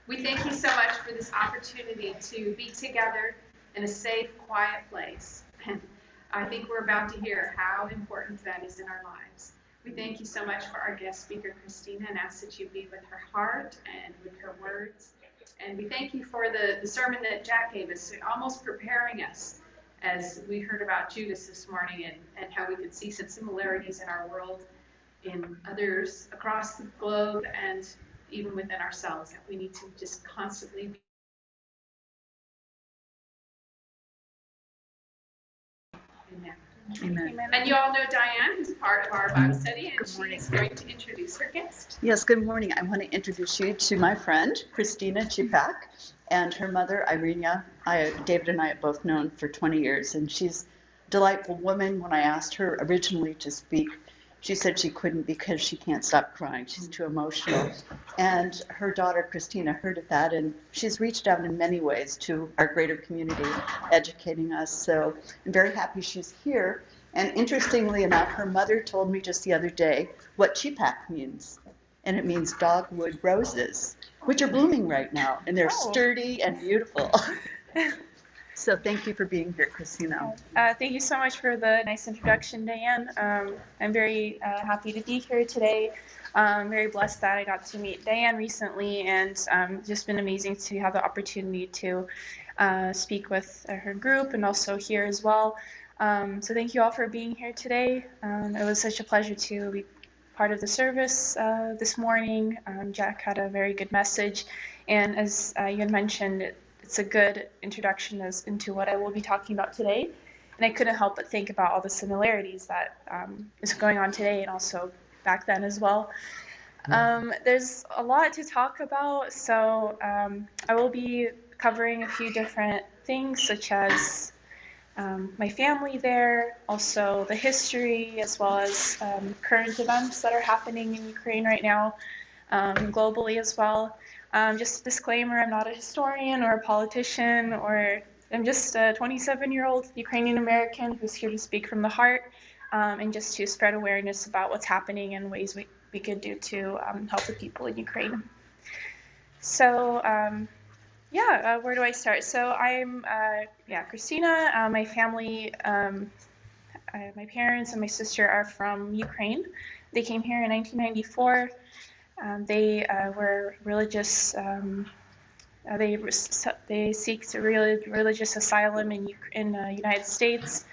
We thank you so much for this opportunity to be together in a safe, quiet place. And I think we're about to hear how important that is in our lives. We thank you so much for our guest speaker, Kristina, and ask that you be with her heart and with her words. And we thank you for the sermon that Jack gave us, almost preparing us as we heard about Judas this morning and how we could see some similarities in our world, in others across the globe, and even within ourselves, that we need to just constantly be. Amen. Amen. And you all know Diane, who's part of our Bible study, and she's going to introduce her guest. Yes, good morning. I want to introduce you to my friend, Kristina Chepak, and her mother, Irina. David and I have both known for 20 years, and she's a delightful woman. When I asked her originally to speak, she said she couldn't because she can't stop crying. She's too emotional. And her daughter, Kristina, heard of that, and she's reached out in many ways to our greater community, educating us. So I'm very happy she's here. And interestingly enough, her mother told me just the other day what Chepak means. And it means dogwood roses, which are blooming right now, and they're sturdy and beautiful. So thank you for being here, Kristina. Thank you so much for the nice introduction, Diane. I'm very happy to be here today. I'm very blessed that I got to meet Diane recently, and just been amazing to have the opportunity to speak with her group and also here as well. So thank you all for being here today. It was such a pleasure to be part of the service this morning. Jack had a very good message, and as you had mentioned, it's a good introduction into what I will be talking about today. And I couldn't help but think about all the similarities that is going on today and also back then as well. There's a lot to talk about, so I will be covering a few different things, such as my family there, also the history, as well as current events that are happening in Ukraine right now, globally as well. Just a disclaimer, I'm not a historian or a politician, I'm just a 27-year-old Ukrainian-American who's here to speak from the heart, and just to spread awareness about what's happening and ways we could do to help the people in Ukraine. So, where do I start? So I'm, Kristina. My family, my parents and my sister are from Ukraine. They came here in 1994. They were religious. They seek religious asylum in the United States.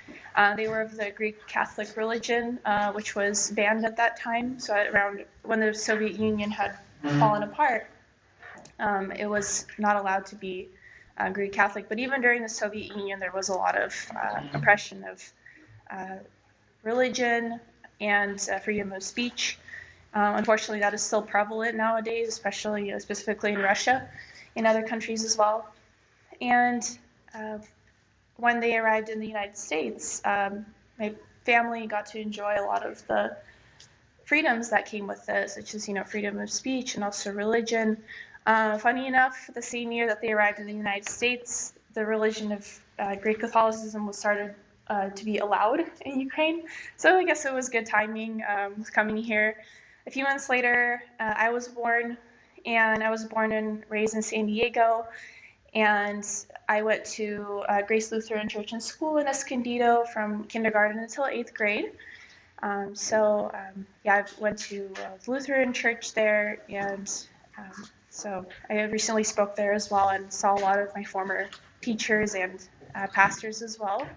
They were of the Greek Catholic religion, which was banned at that time. So around when the Soviet Union had fallen apart, it was not allowed to be Greek Catholic. But even during the Soviet Union, there was a lot of oppression of religion and freedom of speech. Unfortunately, that is still prevalent nowadays, especially specifically in Russia, in other countries as well. And when they arrived in the United States, my family got to enjoy a lot of the freedoms that came with this, such as freedom of speech and also religion. Funny enough, the same year that they arrived in the United States, the religion of Greek Catholicism was started to be allowed in Ukraine. So I guess it was good timing coming here. A few months later, I was born, and I was born and raised in San Diego, and I went to Grace Lutheran Church and School in Escondido from kindergarten until 8th grade. I went to Lutheran church there, and so I recently spoke there as well and saw a lot of my former teachers and pastors as well.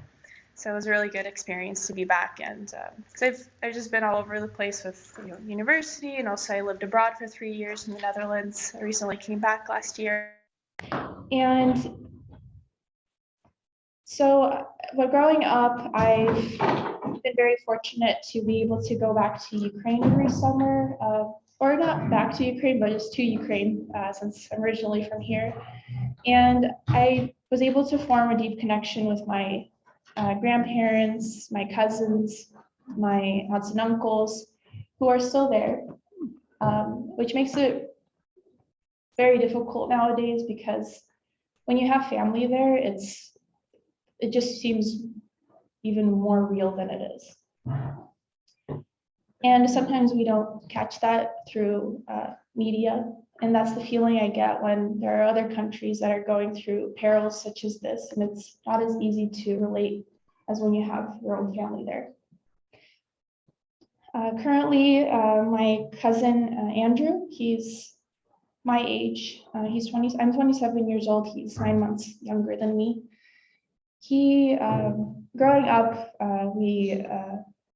So it was a really good experience to be back, and because I've just been all over the place with university, and also I lived abroad for 3 years in the Netherlands. I recently came back last year, and so growing up, I've been very fortunate to be able to go back to Ukraine every summer, or not back to Ukraine, but just to Ukraine, since I'm originally from here, and I was able to form a deep connection with my grandparents, my cousins, my aunts and uncles, who are still there, which makes it very difficult nowadays because when you have family there, it just seems even more real than it is. And sometimes we don't catch that through media. And that's the feeling I get when there are other countries that are going through perils such as this. And it's not as easy to relate as when you have your own family there. Currently, my cousin Andrew, he's my age. He's 20. I'm 27 years old. He's 9 months younger than me. He, growing up, when we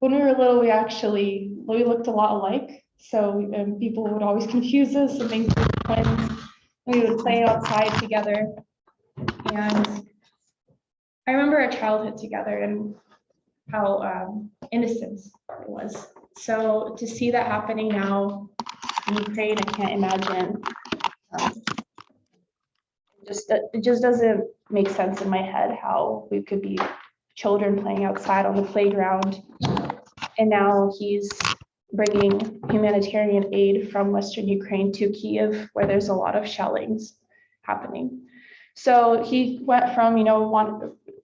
were little, we looked a lot alike. So people would always confuse us and think we were twins. We would play outside together. And I remember our childhood together and how innocent it was. So to see that happening now in Ukraine, I can't imagine. It just doesn't make sense in my head how we could be children playing outside on the playground. And now he's bringing humanitarian aid from Western Ukraine to Kyiv, where there's a lot of shellings happening. So he went from,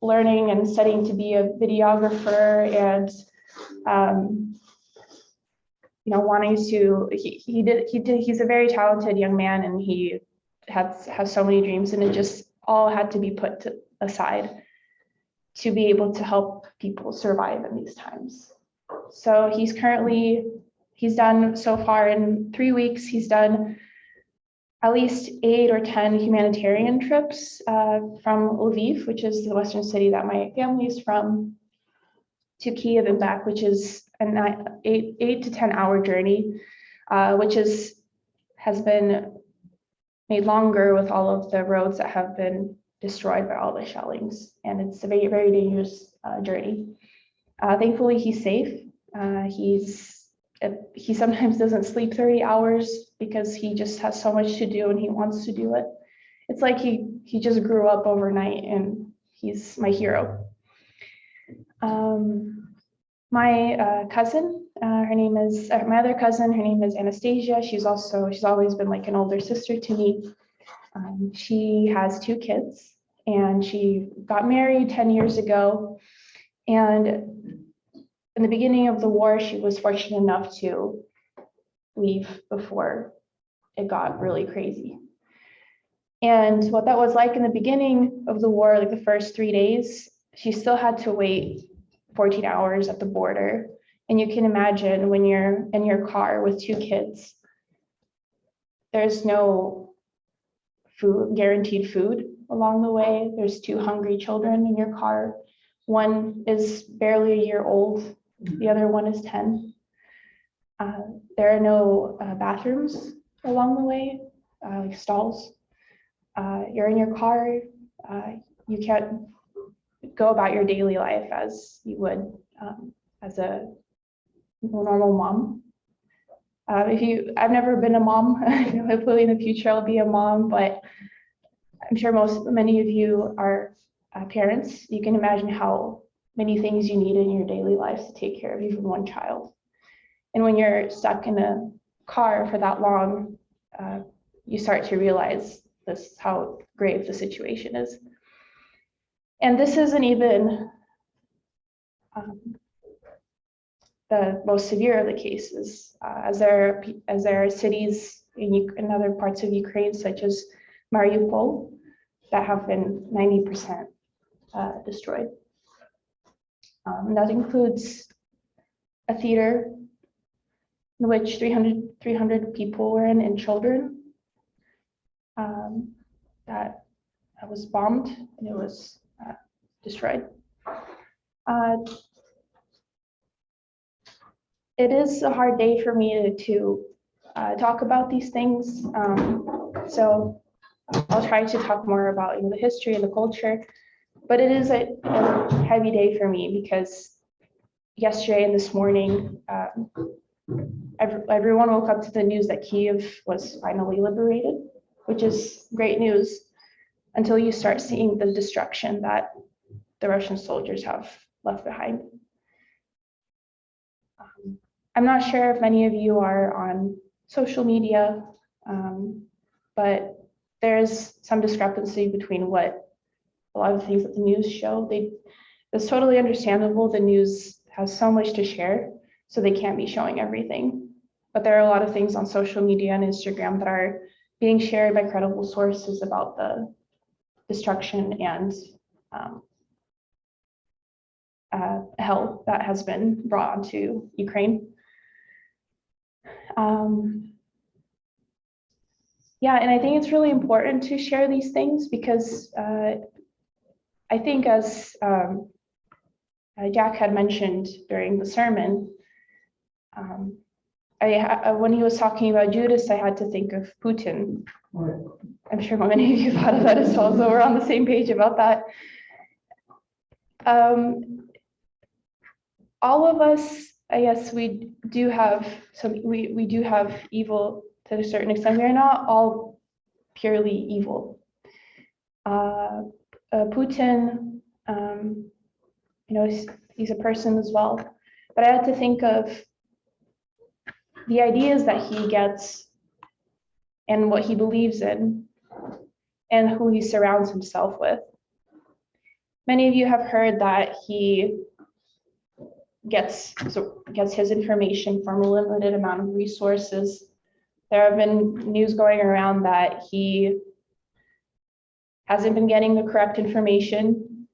learning and studying to be a videographer and, wanting to, he's a very talented young man, and he has so many dreams, and it just all had to be put aside to be able to help people survive in these times. So he's done so far in 3 weeks, he's done at least 8 or 10 humanitarian trips from Lviv, which is the western city that my family is from, to Kyiv and back, which is an 8 to 10 hour journey, which has been made longer with all of the roads that have been destroyed by all the shellings. And it's a very, very dangerous journey. Thankfully, he's safe. He sometimes doesn't sleep 30 hours because he just has so much to do and he wants to do it. It's like he just grew up overnight, and he's my hero. My cousin, my other cousin, her name is Anastasia. She's always been like an older sister to me. She has 2 kids, and she got married 10 years ago. And in the beginning of the war, she was fortunate enough to leave before it got really crazy. And what that was like in the beginning of the war, like the first 3 days, she still had to wait 14 hours at the border. And you can imagine when you're in your car with 2 kids, there's no guaranteed food along the way. There's 2 hungry children in your car. One is barely a year old. The other one is 10. There are no bathrooms along the way, like stalls. You're in your car. You can't go about your daily life as you would as a normal mom. I've never been a mom. Hopefully in the future I'll be a mom, but I'm sure many of you are parents. You can imagine how many things you need in your daily life to take care of even one child. And when you're stuck in a car for that long, you start to realize how grave the situation is. And this isn't even the most severe of the cases, as there are cities in other parts of Ukraine, such as Mariupol, that have been 90% destroyed. That includes a theater in which 300 people were in, and children, that was bombed, and it was destroyed. It is a hard day for me to talk about these things, so I'll try to talk more about the history and the culture, but it is a heavy day for me because yesterday and this morning, everyone woke up to the news that Kyiv was finally liberated, which is great news until you start seeing the destruction that the Russian soldiers have left behind. I'm not sure if many of you are on social media, but there's some discrepancy between what a lot of the things that the news show. It's totally understandable. The news has so much to share. so they can't be showing everything. But there are a lot of things on social media and Instagram that are being shared by credible sources about the destruction and hell that has been brought onto Ukraine. Yeah, and I think it's really important to share these things because I think, as Jack had mentioned during the sermon, when he was talking about Judas, I had to think of Putin. I'm sure many of you thought of that as well, so we're on the same page about that. All of us, I guess, we do have evil to a certain extent. We are not all purely evil. Putin, he's a person as well. But I had to think of the ideas that he gets and what he believes in and who he surrounds himself with. Many of you have heard that he gets his information from a limited amount of resources. There have been news going around that he hasn't been getting the correct information,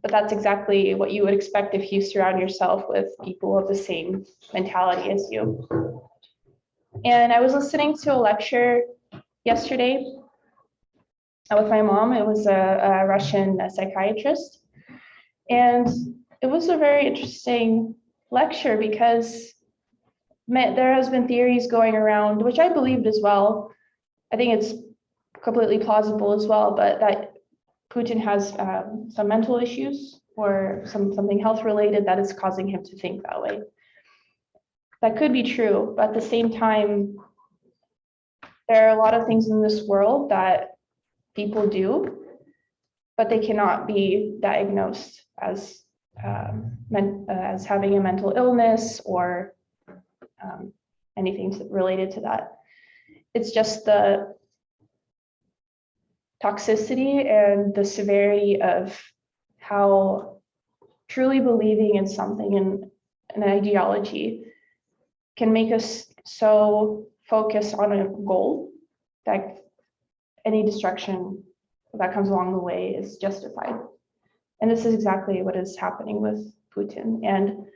but that's exactly what you would expect if you surround yourself with people of the same mentality as you. And I was listening to a lecture yesterday with my mom. It was a Russian psychiatrist, and it was a very interesting lecture because there has been theories going around, which I believed as well. I think it's completely plausible as well, but that Putin has some mental issues or something health related that is causing him to think that way. That could be true, but at the same time, there are a lot of things in this world that people do, but they cannot be diagnosed as having a mental illness or anything related to that. It's just the toxicity and the severity of how truly believing in something, in an ideology, can make us so focused on a goal that any destruction that comes along the way is justified. And this is exactly what is happening with Putin. And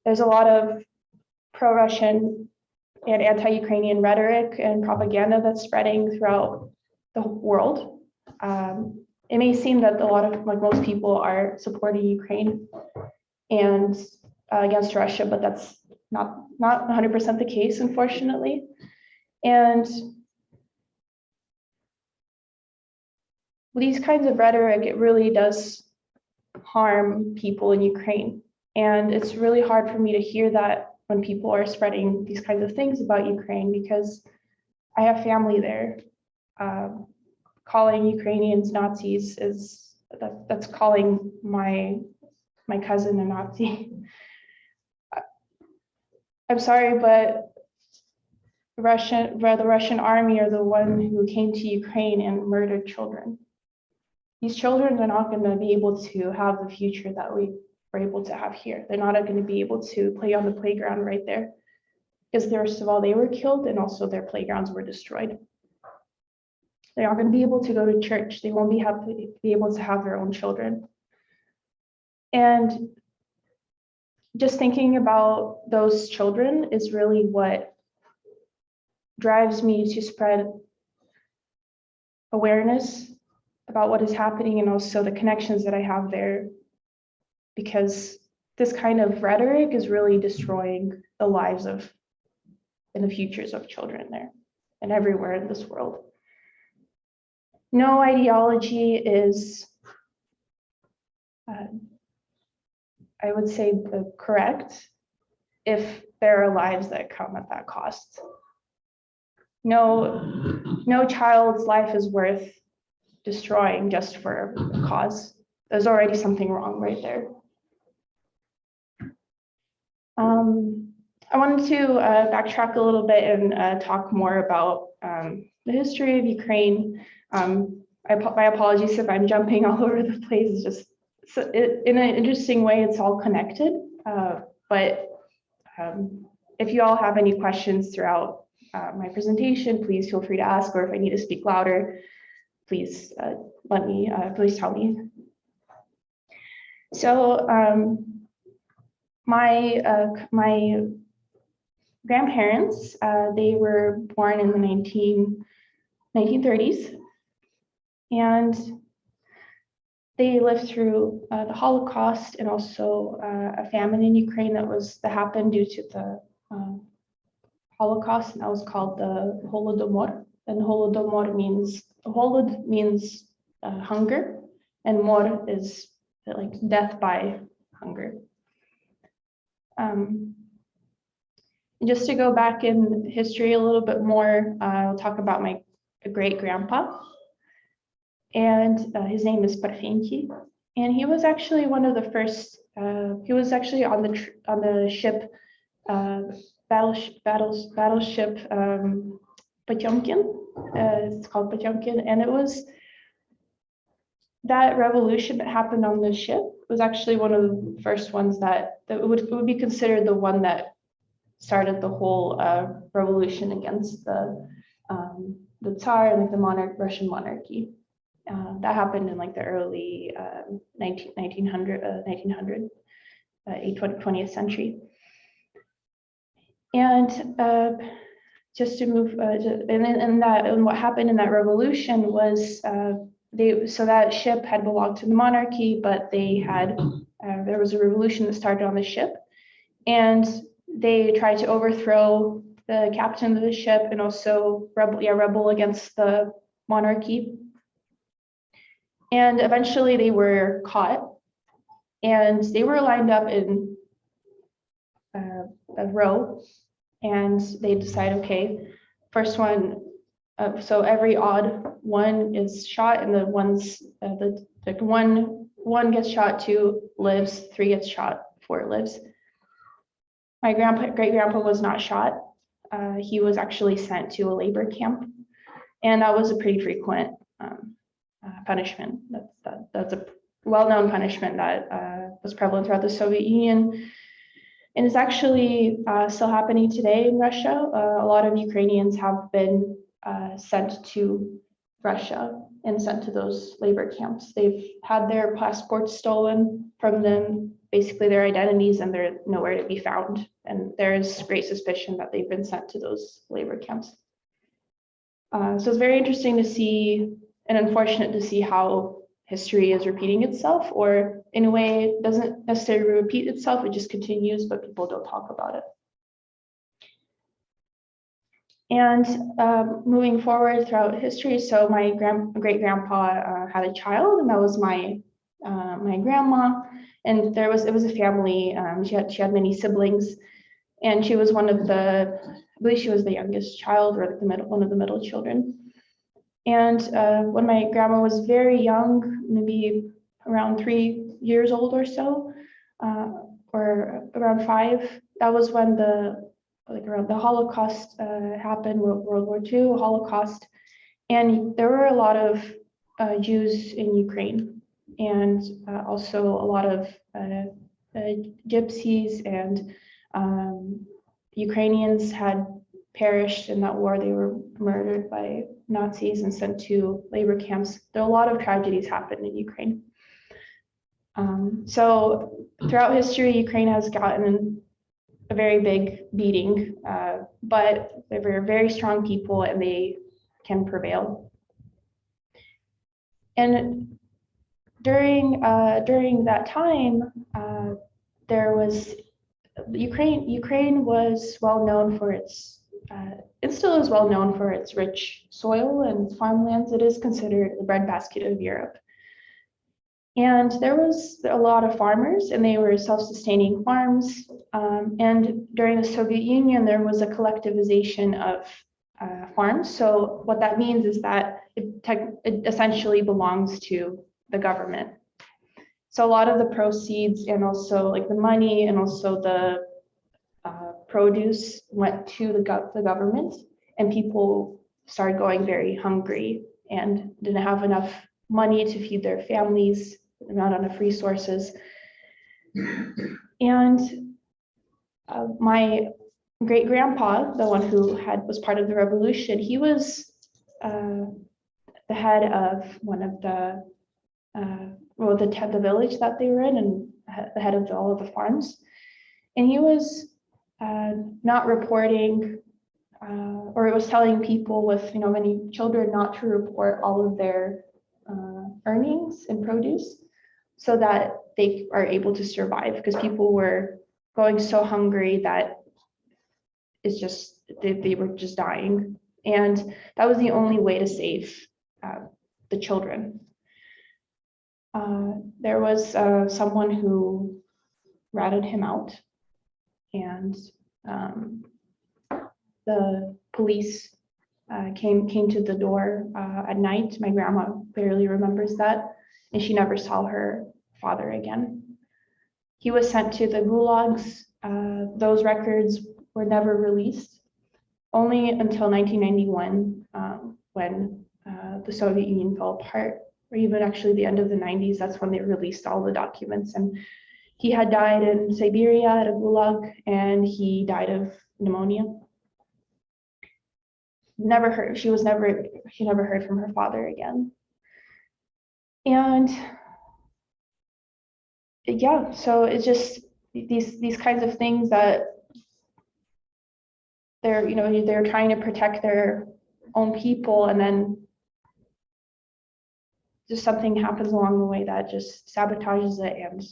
there's a lot of pro-Russian and anti-Ukrainian rhetoric and propaganda that's spreading throughout the world. It may seem that a lot of, most people are supporting Ukraine and against Russia, but that's not 100% the case, unfortunately. And these kinds of rhetoric, it really does harm people in Ukraine. And it's really hard for me to hear that when people are spreading these kinds of things about Ukraine, because I have family there. Calling Ukrainians Nazis that's calling my cousin a Nazi. I'm sorry, but the Russian army are the one who came to Ukraine and murdered children. These children are not going to be able to have the future that we were able to have here. They're not going to be able to play on the playground right there, because first of all, they were killed, and also their playgrounds were destroyed. They're not going to be able to go to church. They won't be able to have their own children. And just thinking about those children is really what drives me to spread awareness about what is happening, and also the connections that I have there, because this kind of rhetoric is really destroying the lives of and the futures of children there and everywhere in this world. No ideology is, I would say, correct if there are lives that come at that cost. No child's life is worth destroying just for a cause. There's already something wrong right there. I wanted to backtrack a little bit and talk more about the history of Ukraine. My apologies if I'm jumping all over the place. It's just So in an interesting way, it's all connected. But if you all have any questions throughout my presentation, please feel free to ask, or if I need to speak louder, please please tell me. So my grandparents, they were born in the 1930s, and they lived through the Holocaust and also a famine in Ukraine that happened due to the Holocaust, and that was called the Holodomor. And Holodomor means hunger, and mor is like death by hunger. And just to go back in history a little bit more, I'll talk about my great grandpa. And his name is Parfenti, and he was actually one of the first. He was actually on the ship, battleship Potemkin. It's called Potemkin, and it was that revolution that happened on the ship was actually one of the first ones that would be considered the one that started the whole revolution against the Tsar and like the Russian monarchy. That happened in like the early 20th century. And just to move, and what happened in that revolution was so that ship had belonged to the monarchy, but there was a revolution that started on the ship, and they tried to overthrow the captain of the ship and also rebel against the monarchy. And eventually they were caught, and they were lined up in a row, and they decide, okay, first one, so every odd one is shot, and the one gets shot, 2 lives, 3 gets shot, 4 lives. My great grandpa was not shot. He was actually sent to a labor camp, and that was a pretty frequent punishment. That's a well-known punishment that was prevalent throughout the Soviet Union, and is actually still happening today in Russia. A lot of Ukrainians have been sent to Russia and sent to those labor camps. They've had their passports stolen from them, basically their identities, and they're nowhere to be found. And there is great suspicion that they've been sent to those labor camps. So it's very interesting to see, and unfortunate to see, how history is repeating itself, or in a way it doesn't necessarily repeat itself, it just continues, but people don't talk about it. And moving forward throughout history, so my great grandpa had a child, and that was my grandma. And it was a family. She had many siblings, and she was I believe she was the youngest child, or one of the middle children. And when my grandma was very young, maybe around 3 years old or so, or around 5, that was when around the Holocaust happened, World War II, Holocaust, and there were a lot of Jews in Ukraine, and also a lot of gypsies and Ukrainians had perished in that war. They were murdered by Nazis and sent to labor camps. There are a lot of tragedies happened in Ukraine. So throughout history, Ukraine has gotten a very big beating, but they're very strong people and they can prevail. And during that time, Ukraine was well known for its, it still is well known for its rich soil and farmlands. It is considered the breadbasket of Europe. And there was a lot of farmers, and they were self-sustaining farms. And during the Soviet Union, there was a collectivization of farms. So what that means is that it essentially belongs to the government. So a lot of the proceeds and also like the money and also the produce went to the government, and people started going very hungry and didn't have enough money to feed their families. not enough resources. And my great grandpa, the one who was part of the revolution, he was the head of one of the village that they were in, and the head of all of the farms. And he was not reporting, or it was telling people with many children not to report all of their earnings in produce, so that they are able to survive, because people were going so hungry that it's just they were just dying, and that was the only way to save the children. There was someone who ratted him out, and the police came to the door at night. My grandma clearly remembers that, and she never saw her father again. He was sent to the gulags. Those records were never released, only until 1991, when the Soviet Union fell apart, or even actually the end of the 90s. That's when they released all the documents. And he had died in Siberia at a gulag, and he died of pneumonia. She never heard from her father again. And yeah, so it's just these kinds of things that they're trying to protect their own people, and then just something happens along the way that just sabotages it, and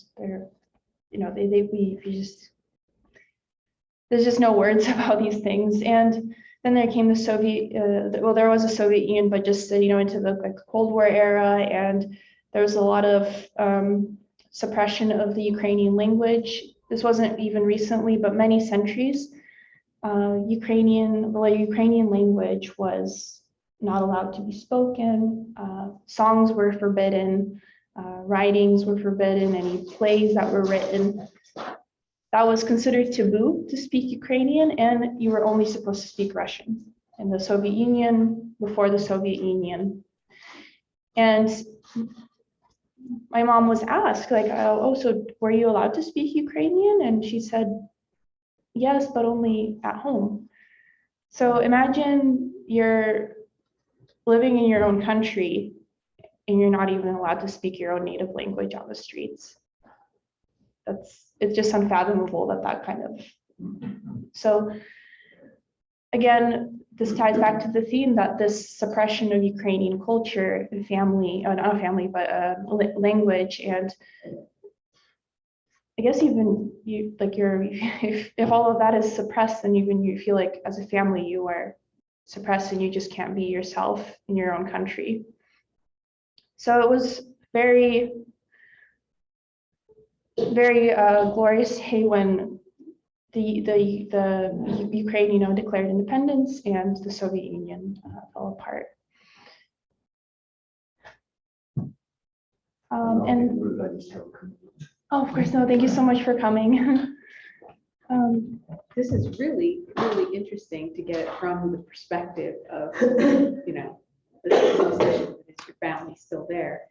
there's just no words about these things. And then there came the Soviet, there was a Soviet Union, but just into the Cold War era, and there was a lot of suppression of the Ukrainian language. This wasn't even recently, but many centuries. Ukrainian language was not allowed to be spoken. Songs were forbidden. Writings were forbidden. Any plays that were written, that was considered taboo to speak Ukrainian, and you were only supposed to speak Russian in the Soviet Union, before the Soviet Union. And my mom was asked, like, oh, so were you allowed to speak Ukrainian? And she said, yes, but only at home. So imagine you're living in your own country and you're not even allowed to speak your own native language on the streets. It's just unfathomable that kind of. So again, this ties back to the theme that this suppression of Ukrainian culture and family, not family, but language, and I guess even if all of that is suppressed, then even you feel like as a family you are suppressed and you just can't be yourself in your own country. So it was very, very glorious day when the Ukraine, declared independence and the Soviet Union fell apart. Oh, of course, no, thank you so much for coming. This is really, really interesting to get from the perspective of, the situation, is your family still there?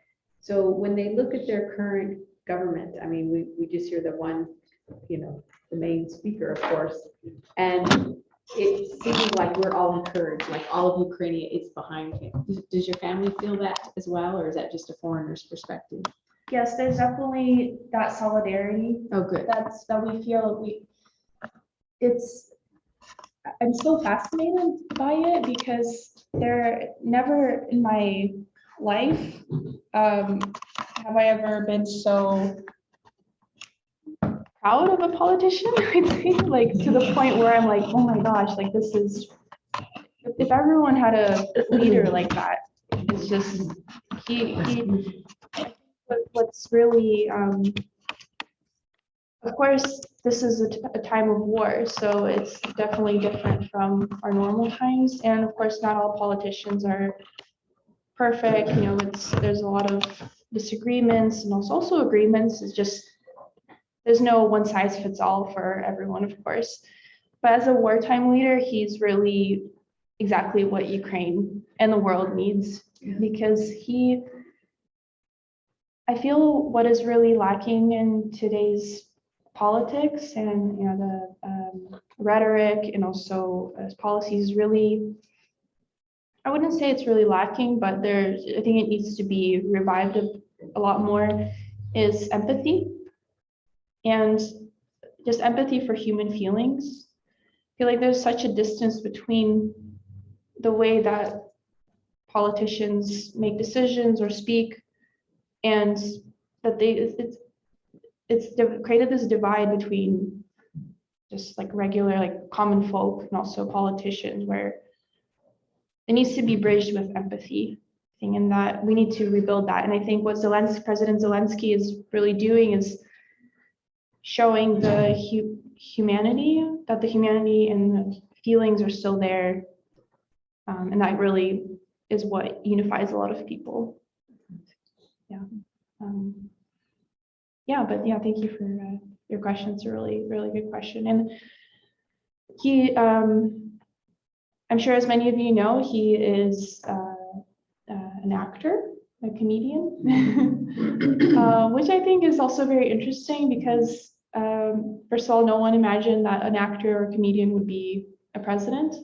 So when they look at their current government, I mean, we just hear the one, the main speaker, of course, and it seems like we're all encouraged, like all of Ukraine is behind him. Does your family feel that as well, or is that just a foreigner's perspective? Yes, there's definitely that solidarity. Oh, good. That we feel I'm so fascinated by it, because there never in my life have I ever been so proud of a politician, I'd say, like to the point where I'm like, oh my gosh, like this is, if everyone had a leader like that, it's just, what's really, of course, this is a time of war, so it's definitely different from our normal times. And of course, not all politicians are perfect. There's a lot of disagreements and also agreements. It's just, there's no one size fits all for everyone, of course. But as a wartime leader, he's really exactly what Ukraine and the world needs, because he I feel what is really lacking in today's politics and the rhetoric and also policies is really, I wouldn't say it's really lacking, but I think it needs to be revived a lot more, is empathy, and just empathy for human feelings. I feel like there's such a distance between the way that politicians make decisions or speak, and that it's created this divide between just like regular, like common folk and also politicians, where it needs to be bridged with empathy thing, and that we need to rebuild that. And I think what President Zelensky is really doing is showing the humanity, that the humanity and the feelings are still there, and that really is what unifies a lot of people. Yeah. But thank you for your question. It's a really, really good question. And he, I'm sure as many of you know, he is an actor, a comedian, which I think is also very interesting because, first of all, no one imagined that an actor or a comedian would be a president.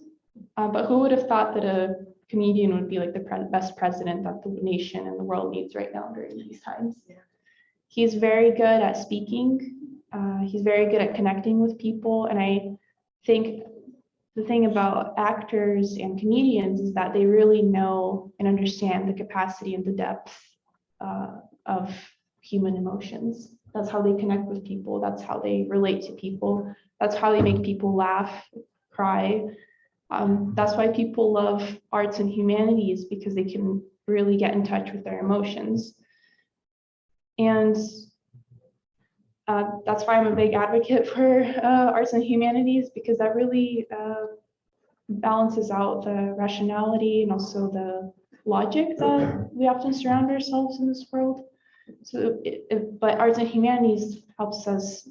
But who would have thought that a comedian would be like the best president that the nation and the world needs right now during these times? Yeah. He's very good at speaking. He's very good at connecting with people. And I think the thing about actors and comedians is that they really know and understand the capacity and the depth of human emotions. That's how they connect with people. That's how they relate to people. That's how they make people laugh, cry. That's why people love arts and humanities, because they can really get in touch with their emotions. And that's why I'm a big advocate for arts and humanities, because that really balances out the rationality and also the logic that we often surround ourselves in this world. So, but arts and humanities helps us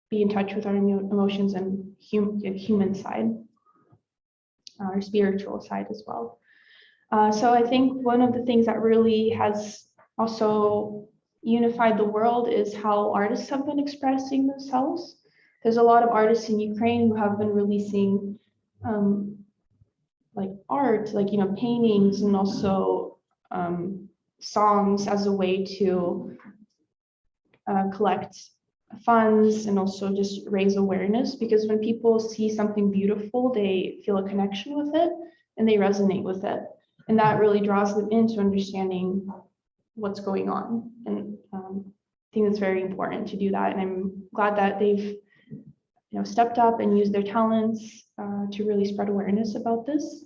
be in touch with our emotions and human side, our spiritual side as well. So I think one of the things that really has also unified the world is how artists have been expressing themselves. There's a lot of artists in Ukraine who have been releasing like art, like paintings, and also songs as a way to collect funds and also just raise awareness, because when people see something beautiful, they feel a connection with it and they resonate with it, and that really draws them into understanding what's going on. And I think it's very important to do that, and I'm glad that they've stepped up and used their talents to really spread awareness about this,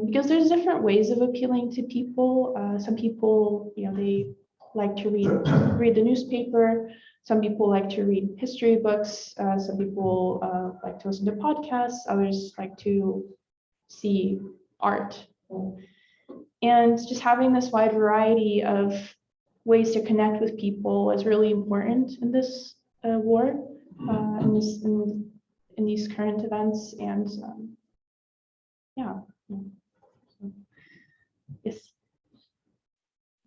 because there's different ways of appealing to people. Some people, they like to read the newspaper. Some people like to read history books. Some people like to listen to podcasts. Others like to see art. And just having this wide variety of ways to connect with people is really important in this war, in these current events. And yes.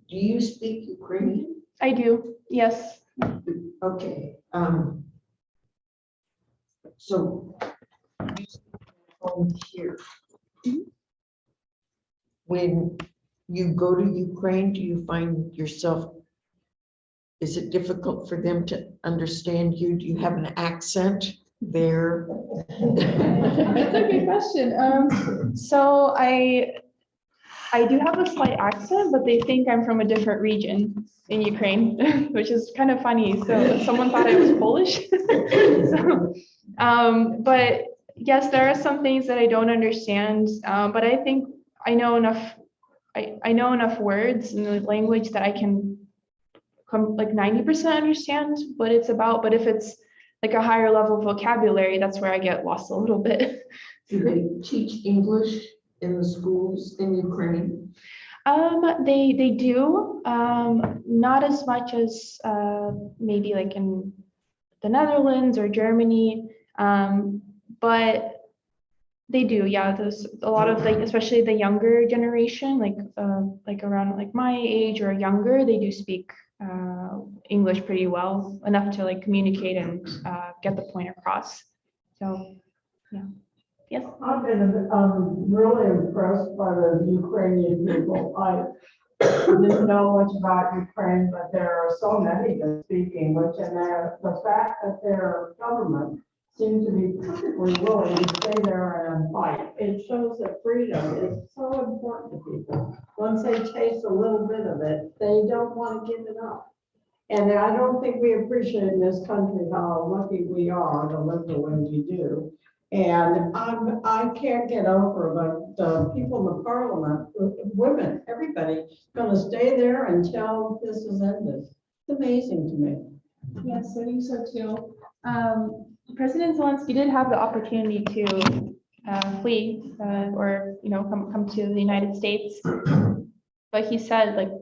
Do you speak Ukrainian? I do, yes. Okay. So you speak here. Mhm. When you go to Ukraine, do you find yourself, is it difficult for them to understand you? Do you have an accent there? That's a good question. So I do have a slight accent, but they think I'm from a different region in Ukraine, which is kind of funny. So someone thought I was Polish. But yes, there are some things that I don't understand. But I think I know enough. I know enough words in the language that I can come like 90% understand what it's about. But if it's like a higher level vocabulary, that's where I get lost a little bit. Do they teach English in the schools in Ukraine? They do, not as much as maybe like in the Netherlands or Germany, but They do, yeah. There's a lot of like, especially the younger generation, like around like my age or younger, they do speak English pretty well, enough to like communicate and get the point across. So, yeah. Yes. I've been really impressed by the Ukrainian people. I didn't know much about Ukraine, but there are so many that speak English, and the fact that their government seems to be perfectly willing to stay there and fight. It shows that freedom is so important to people. Once they taste a little bit of it, they don't want to give it up. And I don't think we appreciate in this country how lucky we are to live the way we do. And I can't get over the people in the parliament, women, everybody, gonna stay there until this is ended. It's amazing to me. Yes, I think so too. President Zelensky did have the opportunity to flee or come to the United States, but he said, like,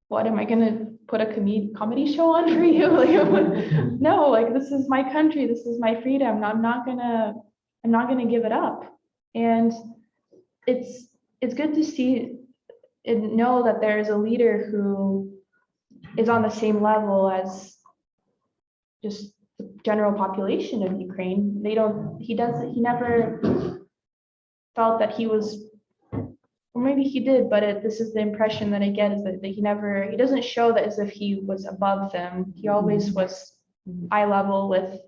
what am I gonna put a comedy show on for you? Like, no, like, this is my country, this is my freedom. I'm not gonna give it up. And it's good to see and know that there is a leader who is on the same level as just the general population of Ukraine. He never felt that he was, or maybe he did, but this is the impression that I get, is that he doesn't show that as if he was above them. He always was eye level with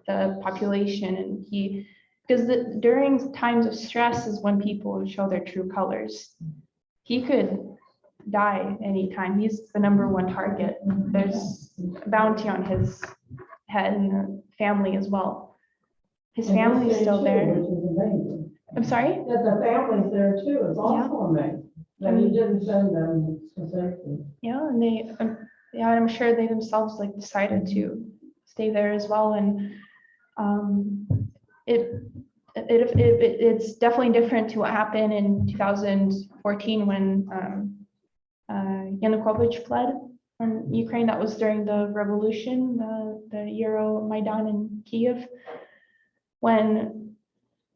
the population, and because during times of stress is when people show their true colors. He could die anytime. He's the #1 target. There's a bounty on his head and family as well. His family is still there. Which is amazing. I'm sorry? That the family's there too, is also amazing. That he didn't send them to safety. Yeah, and I'm sure they themselves like decided to stay there as well. And it's definitely different to what happened in 2014 when Yanukovych fled from Ukraine. That was during the revolution, the Euro Maidan in Kiev, when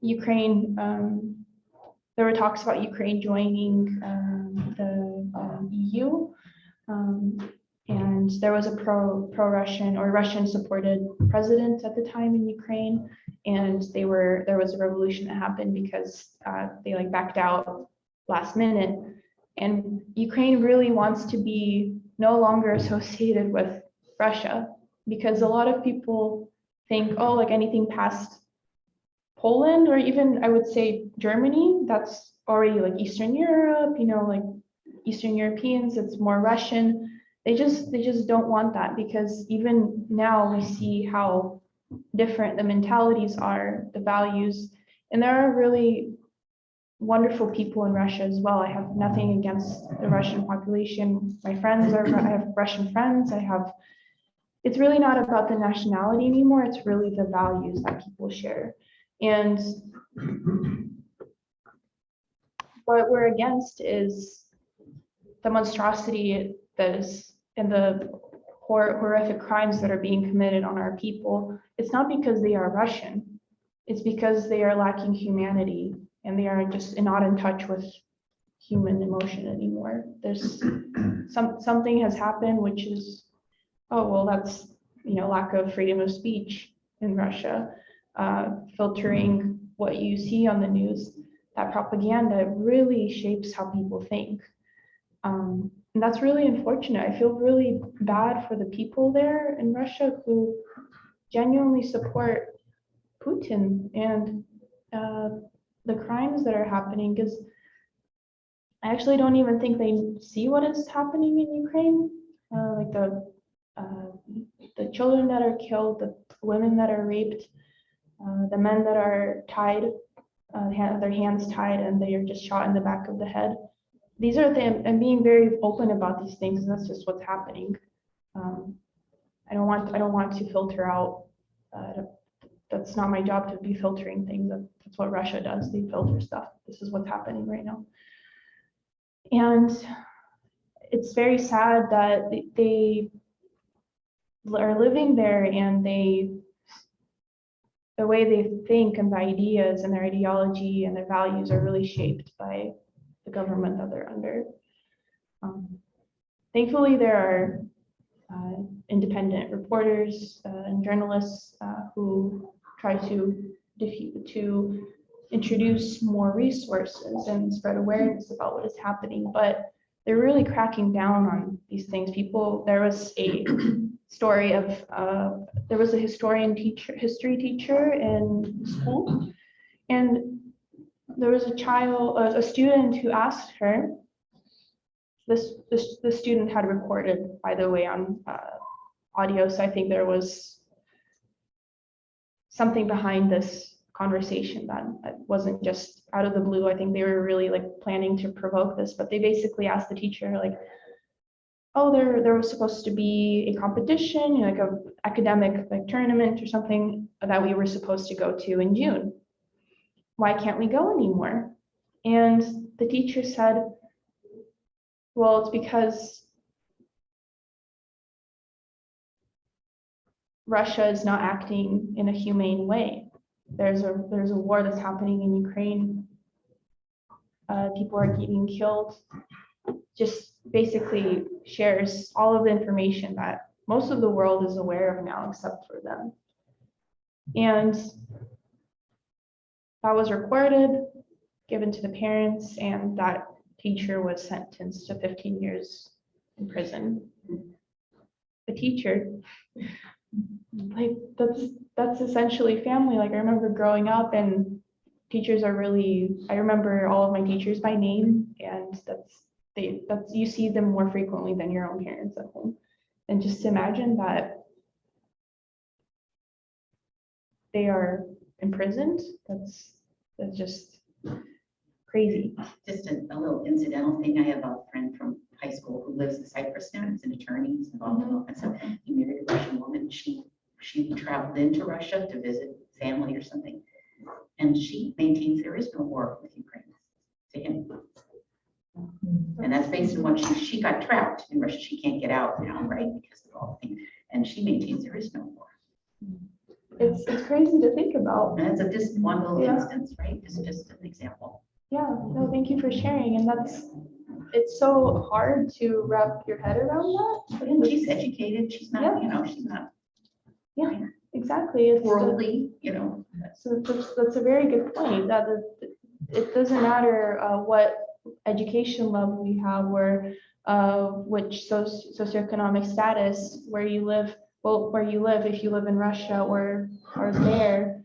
Ukraine, there were talks about Ukraine joining the EU, and there was a pro-Russian or Russian-supported president at the time in Ukraine, and there was a revolution that happened because they like backed out last minute. And Ukraine really wants to be no longer associated with Russia, because a lot of people think, oh, like anything past Poland, or even I would say Germany, that's already like Eastern Europe, like Eastern Europeans, it's more Russian. They just don't want that, because even now we see how different the mentalities are, the values, and there are really wonderful people in Russia as well. I have nothing against the Russian population. I have Russian friends. It's really not about the nationality anymore. It's really the values that people share. And what we're against is the monstrosity that is and the horrific crimes that are being committed on our people. It's not because they are Russian. It's because they are lacking humanity, and they are just not in touch with human emotion anymore. There's something has happened, which is, oh, well, that's, lack of freedom of speech in Russia, filtering what you see on the news. That propaganda really shapes how people think. And that's really unfortunate. I feel really bad for the people there in Russia who genuinely support Putin and the crimes that are happening, because I actually don't even think they see what is happening in Ukraine, like the children that are killed, the women that are raped, the men that are tied, their hands tied, and they are just shot in the back of the head. These are them, and being very open about these things, and that's just what's happening. I don't want to filter out. That's not my job to be filtering things. That's what Russia does. They filter stuff. This is what's happening right now. And it's very sad that they are living there, and they the way they think and the ideas and their ideology and their values are really shaped by the government that they're under. Thankfully, there are independent reporters and journalists who try to introduce more resources and spread awareness about what is happening, but they're really cracking down on these things. There was a story of, there was a history teacher in school, and there was a student who asked her, the student had recorded, by the way, on audio, so I think there was something behind this conversation that wasn't just out of the blue. I think they were really like planning to provoke this, but they basically asked the teacher like, oh, there was supposed to be a competition, you know, like a academic like tournament or something that we were supposed to go to in June. Why can't we go anymore? And the teacher said, well, it's because Russia is not acting in a humane way. There's a war that's happening in Ukraine. People are getting killed. Just basically shares all of the information that most of the world is aware of now, except for them. And that was recorded, given to the parents, and that teacher was sentenced to 15 years in prison. The teacher, like that's essentially family. Like I remember growing up, and teachers are really, I remember all of my teachers by name, and you see them more frequently than your own parents at home. And just imagine that they are imprisoned. That's just crazy. Just a little incidental thing. I have a friend from high school who lives in Cyprus now. He's an attorney. He's involved in all kinds of stuff. He married a Russian woman. She traveled into Russia to visit family or something, and she maintains there is no war with Ukraine. To him, and that's based on what she got trapped in Russia. She can't get out now, right, because of all the things. And she maintains there is no war. It's crazy to think about. And that's just one little instance, right? It's just an example. Yeah, no, thank you for sharing. And it's so hard to wrap your head around that. And she's educated. She's not, she's not. Yeah, exactly. It's worldly, So that's a very good point. That it doesn't matter what education level you have, or which socioeconomic status, where you live. Well, where you live, if you live in Russia or there,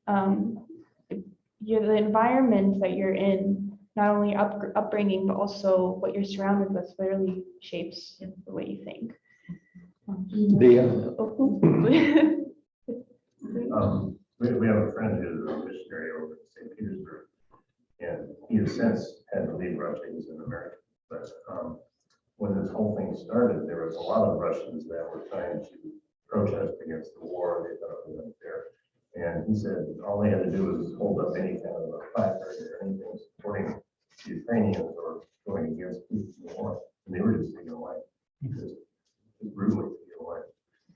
the environment that you're in, not only upbringing, but also what you're surrounded with, really shapes the way you think. We have a friend who's a missionary over in St. Petersburg, and he has since had to leave Russia. He's an American, but when this whole thing started, there was a lot of Russians that were trying to protest against the war. They thought it was unfair. And he said all they had to do was hold up any kind of a placard or anything supporting the Ukrainians or going against the war. And they were just taken away. Just brutally taken away.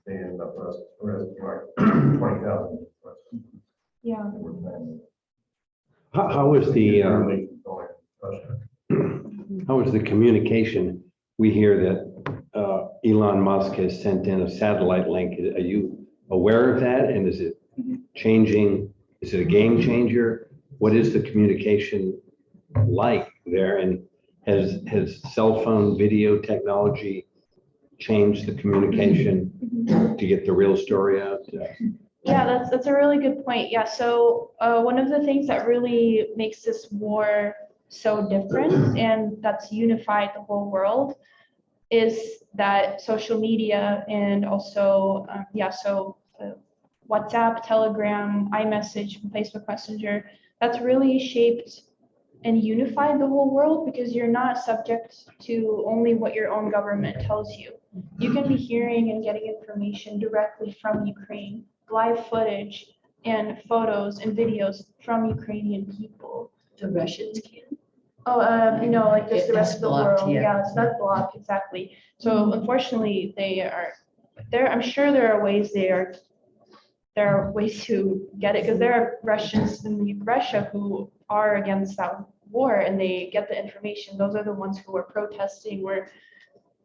They ended up arresting like 20,000. Yeah. How is the communication? We hear that Elon Musk has sent in a satellite link. Are you aware of that? And is it changing? Is it a game changer? What is the communication like there? And has cell phone video technology changed the communication to get the real story out? Yeah, that's a really good point. Yeah, so one of the things that really makes this war so different and that's unified the whole world is that social media and also, WhatsApp, Telegram, iMessage, Facebook Messenger, that's really shaped and unified the whole world, because you're not subject to only what your own government tells you. You can be hearing and getting information directly from Ukraine, live footage and photos and videos from Ukrainian people. The Russians can. No, like just the rest of the blocked, world. yeah. Yeah, so that's blocked, exactly. So unfortunately, they are there. I'm sure there are ways they are there are ways to get it, because there are Russians in Russia who are against that war and they get the information. Those are the ones who are protesting or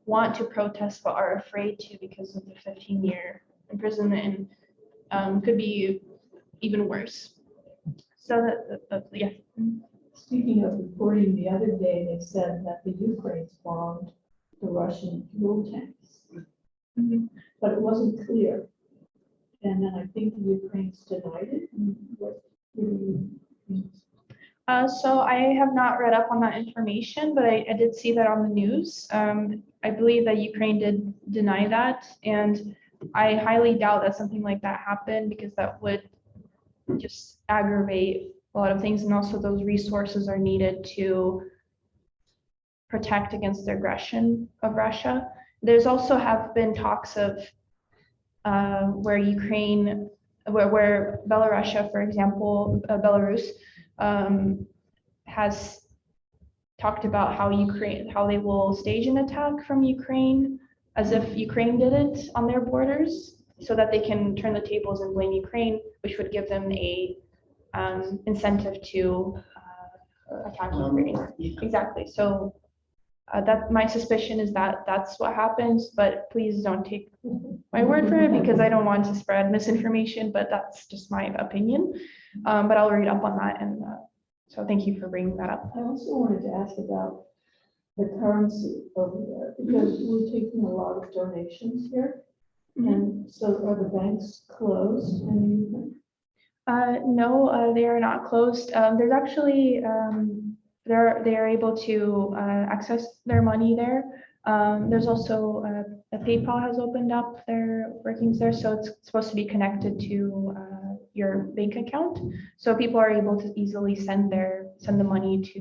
want to protest but are afraid to because of the 15-year imprisonment, and could be even worse. So yeah. Speaking of reporting, the other day, they said that the Ukraine's bombed the Russian fuel tanks. Mhm. But it wasn't clear. And then I think the Ukraine's denied it. What do you- So I have not read up on that information, but I did see that on the news. I believe that Ukraine did deny that, and I highly doubt that something like that happened, because that would just aggravate a lot of things, and also those resources are needed to protect against the aggression of Russia. There's also have been talks of where Ukraine, where Belarus, for example, Belarus, has talked about how they will stage an attack from Ukraine, as if Ukraine did it on their borders, so that they can turn the tables and blame Ukraine, which would give them a incentive to attack Ukraine. Exactly. So that my suspicion is that that's what happens, but please don't take my word for it, because I don't want to spread misinformation, but that's just my opinion. But I'll read up on that, and so thank you for bringing that up. I also wanted to ask about the currency over there, because we're taking a lot of donations here. And so are the banks closed in Ukraine? No, they are not closed. There's actually they are able to access their money there. There's also a PayPal has opened up their workings there, so it's supposed to be connected to your bank account, so people are able to easily send the money to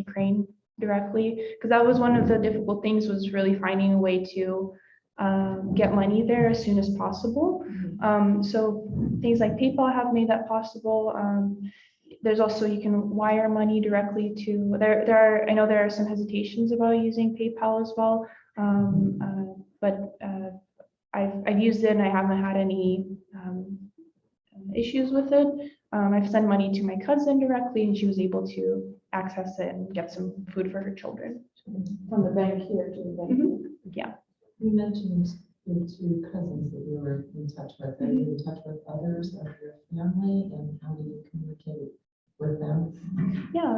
Ukraine directly, because that was one of the difficult things, was really finding a way to get money there as soon as possible. So things like PayPal have made that possible. There's also, you can wire money directly to, I know there are some hesitations about using PayPal as well, but I've used it and I haven't had any issues with it. I've sent money to my cousin directly, and she was able to access it and get some food for her children. From the bank here to the bank here? Yeah. You mentioned the two cousins that you were in touch with. Are you in touch with others of your family, and how do you communicate with them? Yeah,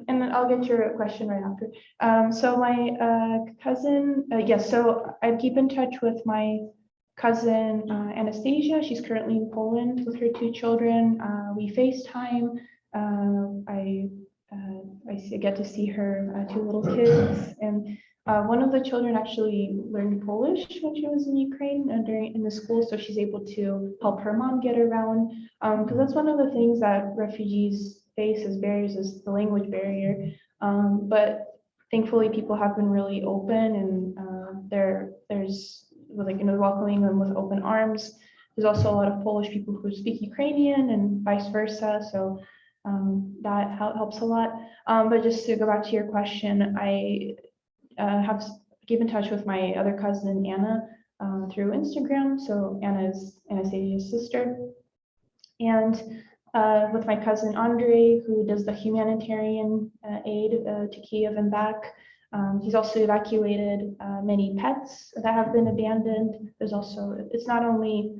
and then I'll get to your question right after. So my cousin, yes, so I keep in touch with my cousin Anastasia. She's currently in Poland with her two children. We FaceTime. I get to see her two little kids, and one of the children actually learned Polish when she was in Ukraine and in the school, so she's able to help her mom get around. Because that's one of the things that refugees face as barriers, is the language barrier. But thankfully, people have been really open, and there's like, welcoming them with open arms. There's also a lot of Polish people who speak Ukrainian and vice versa, so that helps a lot. But just to go back to your question, I have keep in touch with my other cousin Anna through Instagram. So Anna is Anastasia's sister, and with my cousin Andre, who does the humanitarian aid to Kiev and back. He's also evacuated many pets that have been abandoned. There's also, it's not only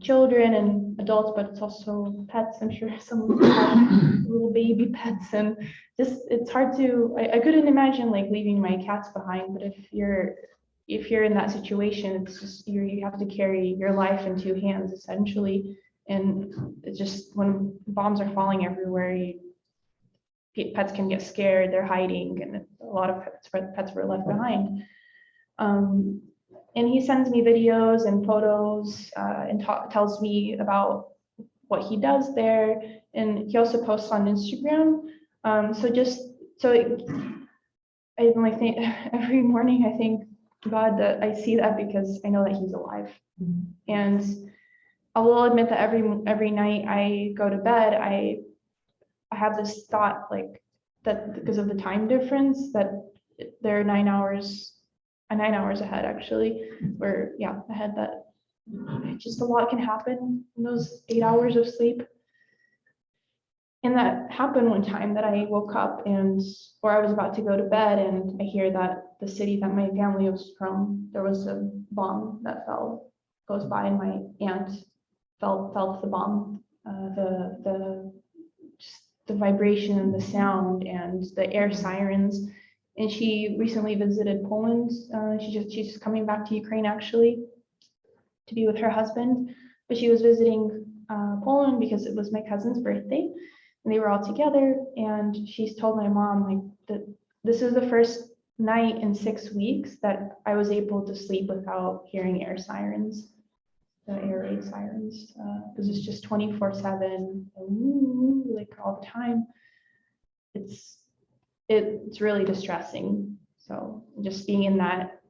children and adults, but it's also pets. I'm sure some of them have little baby pets, and just, it's hard to, I couldn't imagine like leaving my cats behind, but if you're in that situation, it's just, you have to carry your life in two hands essentially. And it's just, when bombs are falling everywhere, pets can get scared, they're hiding, and a lot of pets were left behind. And he sends me videos and photos and tells me about what he does there. And he also posts on Instagram. I like think every morning I thank God that I see that, because I know that he's alive. And I will admit that every night I go to bed, I have this thought, like, that because of the time difference, that they're 9 hours ahead, actually, or yeah, ahead, that just a lot can happen in those 8 hours of sleep. And that happened one time that I woke up or I was about to go to bed, and I hear that the city that my family was from, there was a bomb that goes by, and my aunt felt the bomb, just the vibration and the sound and the air sirens. And she recently visited Poland. She's just coming back to Ukraine actually to be with her husband, but she was visiting Poland because it was my cousin's birthday. And they were all together, and she's told my mom like that this is the first night in 6 weeks that I was able to sleep without hearing air sirens, the air raid sirens, because it's just 24/7, like all the time. It's really distressing. So just being in that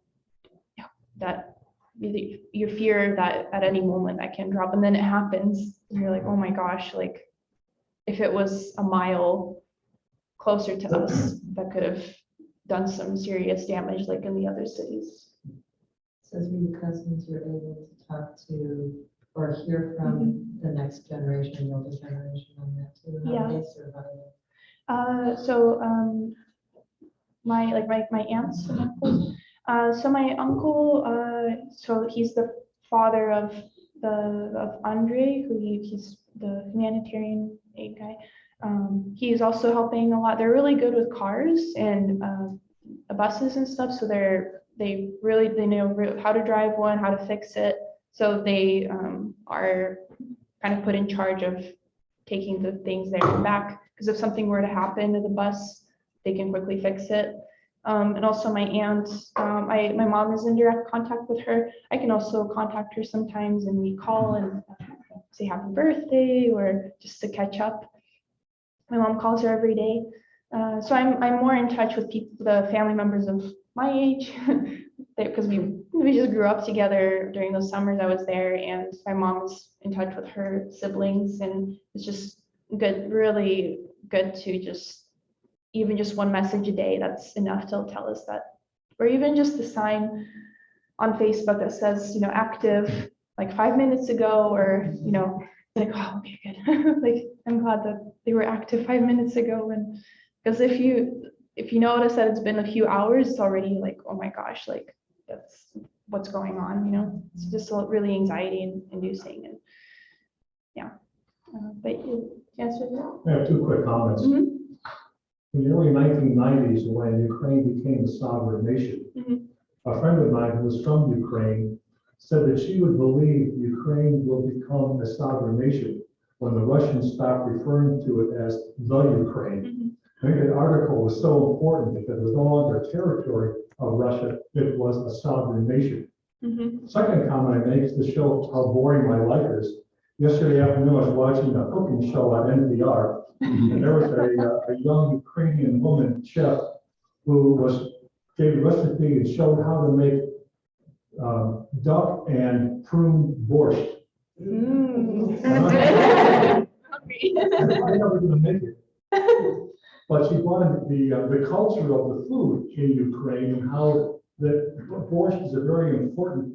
you fear that at any moment that can drop, and then it happens, and you're like, oh my gosh, like. If it was a mile closer to us, that could have done some serious damage, like in the other cities. So as we cousins, you're able to talk to or hear from the next generation, the older generation on that too. How do they survive? My aunts and uncles. So my uncle, so he's the father of Andre, he's the humanitarian aid guy. He is also helping a lot. They're really good with cars and buses and stuff. So they know how to drive one, how to fix it. So they are kind of put in charge of taking the things there and back. Because if something were to happen to the bus, they can quickly fix it. And also my aunt, my mom is in direct contact with her. I can also contact her sometimes, and we call and say happy birthday or just to catch up. My mom calls her every day. So I'm more in touch with the family members of my age, because we just grew up together during those summers I was there, and my mom is in touch with her siblings, and it's just good, really good to even just one message a day, that's enough to tell us that, or even just a sign on Facebook that says, active like 5 minutes ago, or, like, oh, okay, good. Like, I'm glad that they were active 5 minutes ago. And because if you notice that it's been a few hours, it's already like, oh my gosh, like that's what's going on, it's just really anxiety inducing. And yeah, but you answer that? I have two quick comments. Mm-hmm. In the early 1990s, when Ukraine became a sovereign nation, a friend of mine who was from Ukraine said that she would believe Ukraine will become a sovereign nation when the Russians stop referring to it as the Ukraine. I think that article was so important because it was no longer territory of Russia, it was a sovereign nation. Second comment I make is to show how boring my life is. Yesterday afternoon, I was watching a cooking show on NPR, and there was a young Ukrainian woman chef who gave a recipe and showed how to make duck and prune borscht. I'm never going to make it. But she wanted the culture of the food in Ukraine and how that borscht is a very important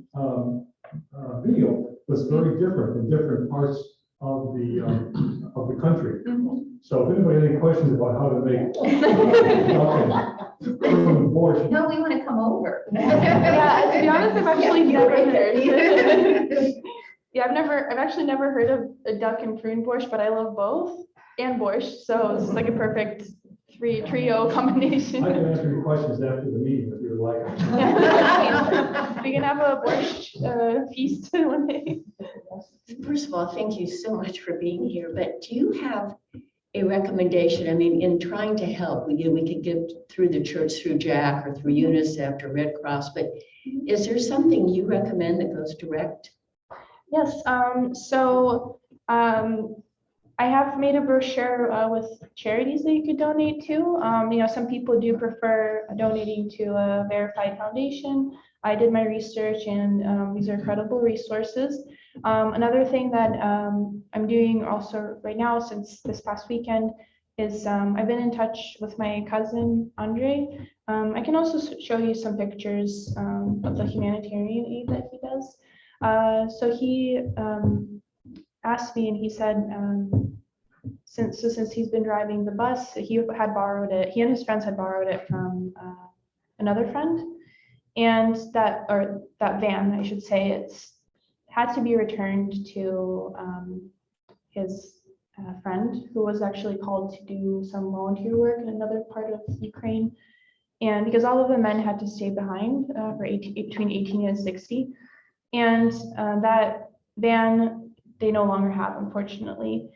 meal. Was very different in different parts of the country. So if anybody has any questions about how to make borscht, No, we want to come over. Yeah, to be honest, I've actually never heard. Yeah, I've actually never heard of a duck and prune borscht, but I love both and borscht, so it's like a perfect trio combination. I can answer your questions after the meeting if you would like. We can have a borscht feast one day. First of all, thank you so much for being here, but do you have a recommendation? I mean, in trying to help, we could get through the church through Jack or through UNICEF or Red Cross, but is there something you recommend that goes direct? Yes, I have made a brochure with charities that you could donate to. Some people do prefer donating to a verified foundation. I did my research, and these are credible resources. Another thing that I'm doing also right now, since this past weekend, is I've been in touch with my cousin, Andre. I can also show you some pictures of the humanitarian aid that he does. So he asked me, and he said, since he's been driving the bus, he had borrowed it. He and his friends had borrowed it from another friend, and that van, I should say, it's had to be returned to his friend, who was actually called to do some volunteer work in another part of Ukraine. And because all of the men had to stay behind between 18 and 60, and that van they no longer have, unfortunately.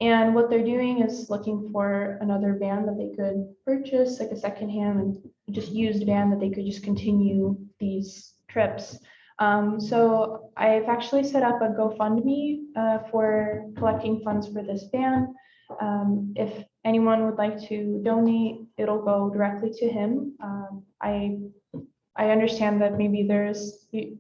And what they're doing is looking for another van that they could purchase, like a secondhand and just used van that they could just continue these trips. So I've actually set up a GoFundMe for collecting funds for this van. If anyone would like to donate, it'll go directly to him. I understand that maybe there's, I'm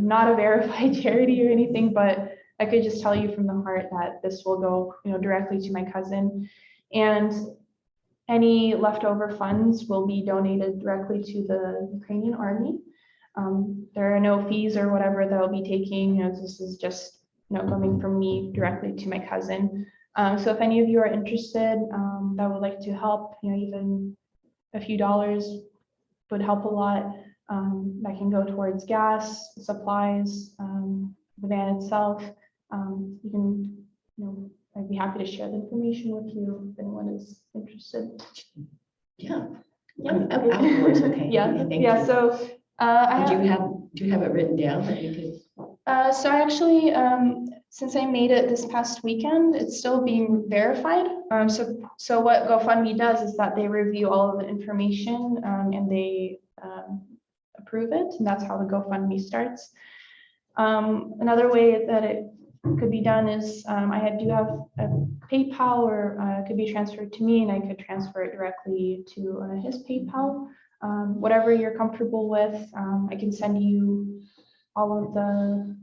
not a verified charity or anything, but I could just tell you from the heart that this will go, directly to my cousin, and any leftover funds will be donated directly to the Ukrainian army. There are no fees or whatever that I'll be taking. This is just, coming from me directly to my cousin. So if any of you are interested, that would like to help, even a few dollars would help a lot. That can go towards gas, supplies, the van itself. You can, I'd be happy to share the information with you if anyone is interested. Yeah. Outdoors, okay. Yeah, Thank yeah. you. So do you have it written down that you could? so I actually, since I made it this past weekend, it's still being verified. So what GoFundMe does is that they review all of the information and they approve it, and that's how the GoFundMe starts. Another way that it could be done is I do have a PayPal, or it could be transferred to me, and I could transfer it directly to his PayPal. Whatever you're comfortable with, I can send you all of the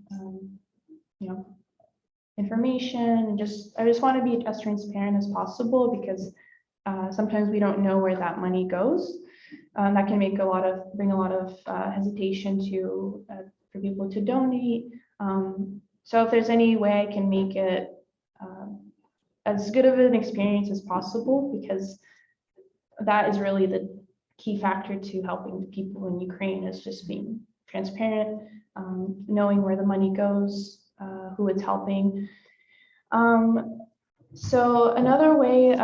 information. I just want to be as transparent as possible, because sometimes we don't know where that money goes. That can bring a lot of hesitation for people to donate. So if there's any way I can make it as good of an experience as possible, because that is really the key factor to helping the people in Ukraine, is just being transparent, knowing where the money goes, who it's helping. So another way,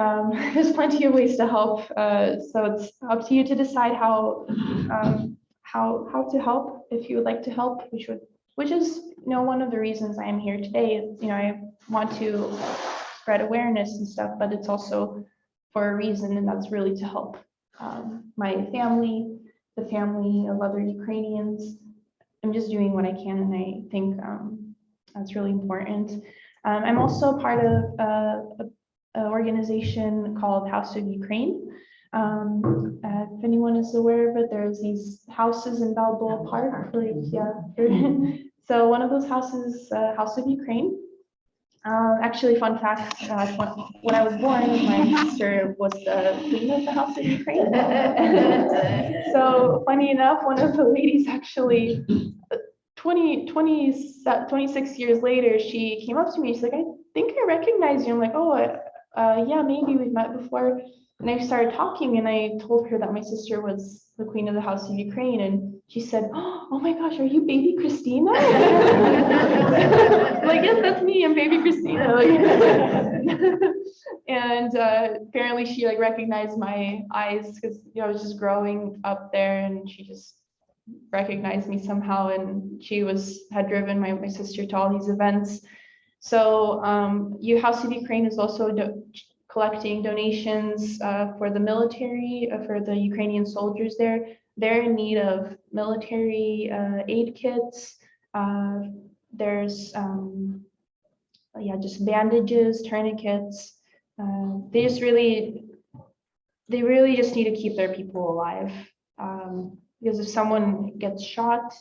there's plenty of ways to help. So it's up to you to decide how to help, if you would like to help, which is one of the reasons I am here today. I want to spread awareness and stuff, but it's also for a reason, and that's really to help my family, the family of other Ukrainians. I'm just doing what I can, and I think that's really important. I'm also part of an organization called House of Ukraine. If anyone is aware of it, there's these houses in Balboa Park. So one of those houses, House of Ukraine. Actually, fun fact, when I was born, my sister was the queen of the House of Ukraine. So funny enough, one of the ladies actually, 26 years later, she came up to me. She's like, I think I recognize you. I'm like, oh, yeah, maybe we've met before. And I started talking, and I told her that my sister was the queen of the House of Ukraine. And she said, oh my gosh, are you baby Kristina? Like, yes, that's me. I'm baby Kristina. And apparently she recognized my eyes, because I was just growing up there, and she just recognized me somehow, and she had driven my sister to all these events. So House of Ukraine is also collecting donations for the military, for the Ukrainian soldiers there. They're in need of military aid kits. There's just bandages, tourniquets. They really just need to keep their people alive. Because if someone gets shot,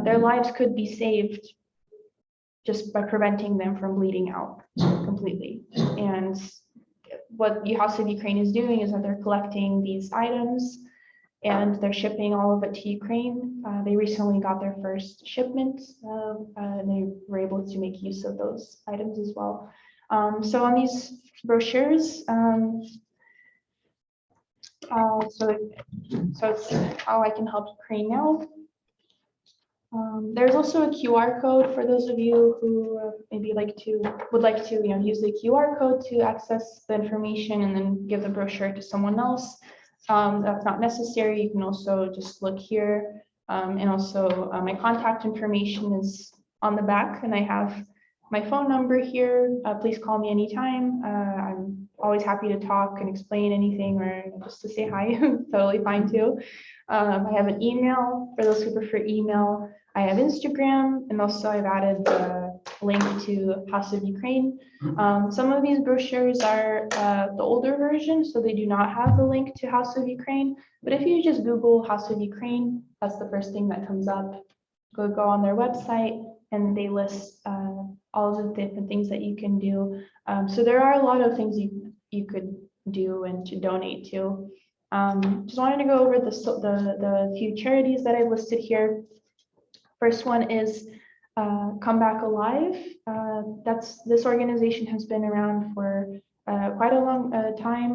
their lives could be saved just by preventing them from bleeding out completely. And what the House of Ukraine is doing is that they're collecting these items, and they're shipping all of it to Ukraine. They recently got their first shipment, and they were able to make use of those items as well. So on these brochures, so it's how I can help Ukraine now. There's also a QR code for those of you who maybe would like to use the QR code to access the information and then give the brochure to someone else. That's not necessary. You can also just look here, and also my contact information is on the back, and I have my phone number here. Please call me anytime. I'm always happy to talk and explain anything, or just to say hi. Totally fine too. I have an email for those who prefer email. I have Instagram, and also I've added a link to House of Ukraine. Some of these brochures are the older version, so they do not have the link to House of Ukraine. But if you just Google House of Ukraine, that's the first thing that comes up. Go on their website, and they list all of the different things that you can do. So there are a lot of things you could do and to donate to. Just wanted to go over the few charities that I've listed here. First one is Come Back Alive. This organization has been around for quite a long time.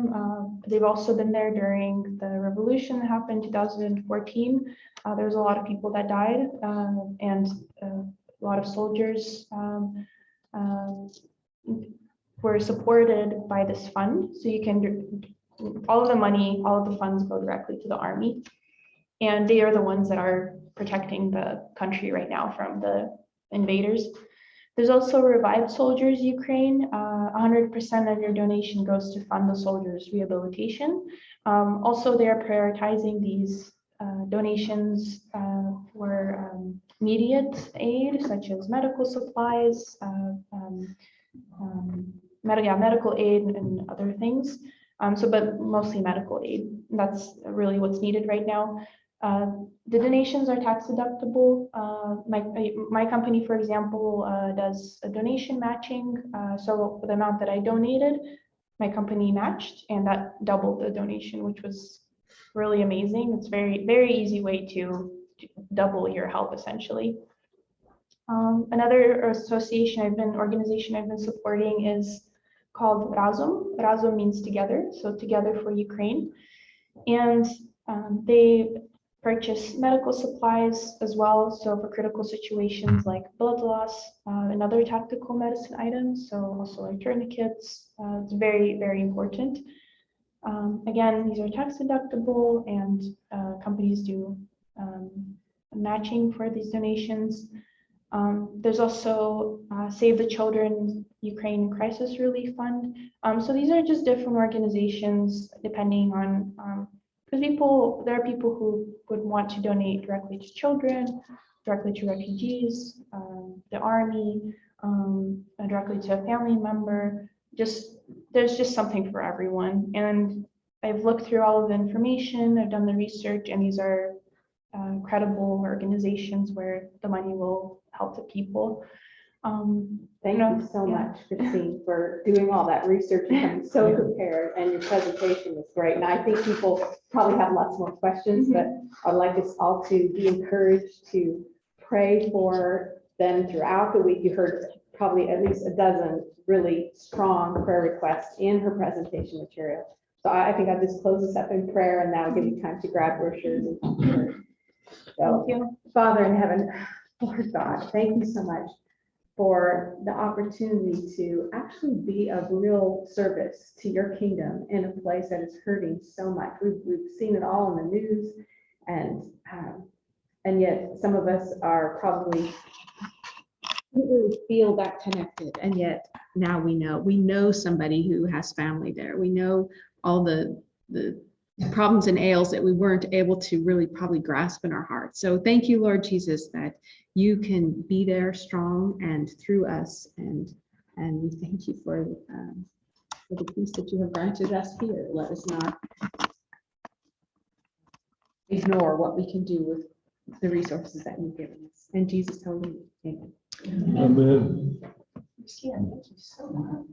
They've also been there during the revolution that happened in 2014. There was a lot of people that died, and a lot of soldiers were supported by this fund. So you can, all of the money, all of the funds go directly to the army. And they are the ones that are protecting the country right now from the invaders. There's also Revived Soldiers Ukraine. 100% of your donation goes to fund the soldiers' rehabilitation. Also, they are prioritizing these donations for immediate aid, such as medical supplies, medical aid, and other things. But mostly medical aid. That's really what's needed right now. The donations are tax deductible. My company, for example, does a donation matching. So the amount that I donated, my company matched, and that doubled the donation, which was really amazing. It's very, very easy way to double your help, essentially. Another organization I've been supporting is called Razum. Razum means together, so Together for Ukraine. And they purchase medical supplies as well, so for critical situations like blood loss and other tactical medicine items, so also like tourniquets. It's very, very important. Again, these are tax deductible, and companies do matching for these donations. There's also Save the Children Ukraine Crisis Relief Fund. So these are just different organizations depending on, because there are people who would want to donate directly to children, directly to refugees, the army, directly to a family member. There's just something for everyone. And I've looked through all of the information, I've done the research, and these are credible organizations where the money will help the people. Thank you so much, Christine, for doing all that research and coming so prepared, and your presentation was great. And I think people probably have lots more questions, but I'd like us all to be encouraged to pray for them throughout the week. You heard probably at least a dozen really strong prayer requests in her presentation material. So I think I'll just close this up in prayer, and that'll give you time to grab brochures and talk to her. So, Father in heaven, Lord God, thank you so much for the opportunity to actually be of real service to your kingdom in a place that is hurting so much. We've seen it all in the news, and yet some of us are probably don't really feel that connected, and yet now we know somebody who has family there. We know all the problems and ails that we weren't able to really probably grasp in our hearts. So thank you, Lord Jesus, that you can be there strong and through us, and we thank you for the peace that you have granted us here. Let us not ignore what we can do with the resources that you've given us. In Jesus' holy name, amen. Amen. Christina, thank you so much.